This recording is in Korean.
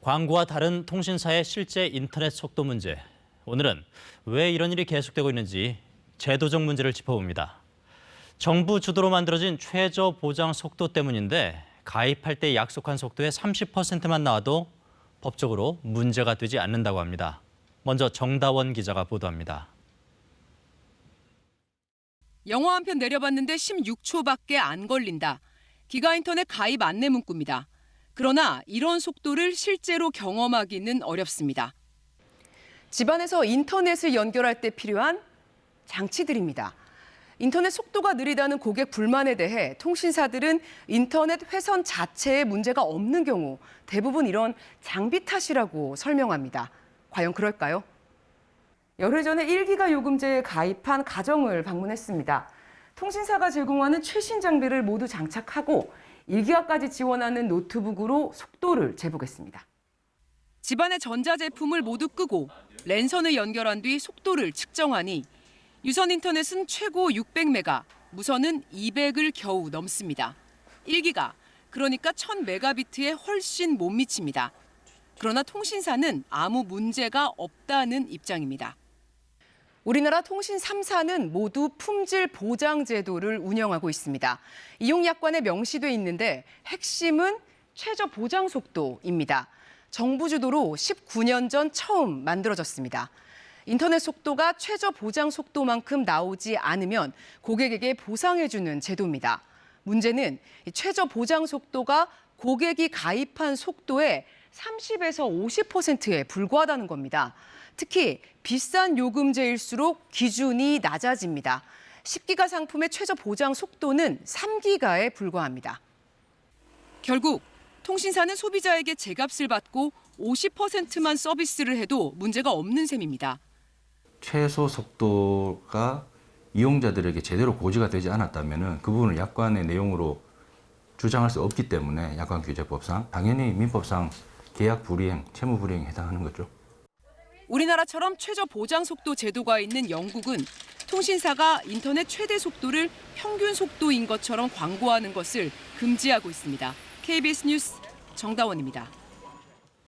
광고와 다른 통신사의 실제 인터넷 속도 문제. 오늘은 왜 이런 일이 계속되고 있는지 제도적 문제를 짚어봅니다. 정부 주도로 만들어진 최저 보장 속도 때문인데 가입할 때 약속한 속도의 30%만 나와도 법적으로 문제가 되지 않는다고 합니다. 먼저 정다원 기자가 보도합니다. 영화 한 편 내려봤는데 16초밖에 안 걸린다. 기가인터넷 가입 안내 문구입니다. 그러나 이런 속도를 실제로 경험하기는 어렵습니다. 집안에서 인터넷을 연결할 때 필요한 장치들입니다. 인터넷 속도가 느리다는 고객 불만에 대해 통신사들은 인터넷 회선 자체에 문제가 없는 경우 대부분 이런 장비 탓이라고 설명합니다. 과연 그럴까요? 열흘 전에 1기가 요금제에 가입한 가정을 방문했습니다. 통신사가 제공하는 최신 장비를 모두 장착하고 1기가까지 지원하는 노트북으로 속도를 재보겠습니다. 집안의 전자제품을 모두 끄고 랜선을 연결한 뒤 속도를 측정하니 유선 인터넷은 최고 600메가, 무선은 200을 겨우 넘습니다. 1기가, 그러니까 1000메가비트에 훨씬 못 미칩니다. 그러나 통신사는 아무 문제가 없다는 입장입니다. 우리나라 통신 3사는 모두 품질 보장 제도를 운영하고 있습니다. 이용 약관에 명시돼 있는데 핵심은 최저 보장 속도입니다. 정부 주도로 19년 전 처음 만들어졌습니다. 인터넷 속도가 최저 보장 속도만큼 나오지 않으면 고객에게 보상해주는 제도입니다. 문제는 최저 보장 속도가 고객이 가입한 속도의 30에서 50%에 불과하다는 겁니다. 특히 비싼 요금제일수록 기준이 낮아집니다. 10기가 상품의 최저 보장 속도는 3기가에 불과합니다. 결국 통신사는 소비자에게 제값을 받고 50%만 서비스를 해도 문제가 없는 셈입니다. 최소 속도가 이용자들에게 제대로 고지가 되지 않았다면 그 부분을 약관의 내용으로 주장할 수 없기 때문에 약관규제법상 당연히 민법상 계약 불이행, 채무 불이행에 해당하는 거죠. 우리나라처럼 최저 보장 속도 제도가 있는 영국은 통신사가 인터넷 최대 속도를 평균 속도인 것처럼 광고하는 것을 금지하고 있습니다. KBS 뉴스 정다원입니다.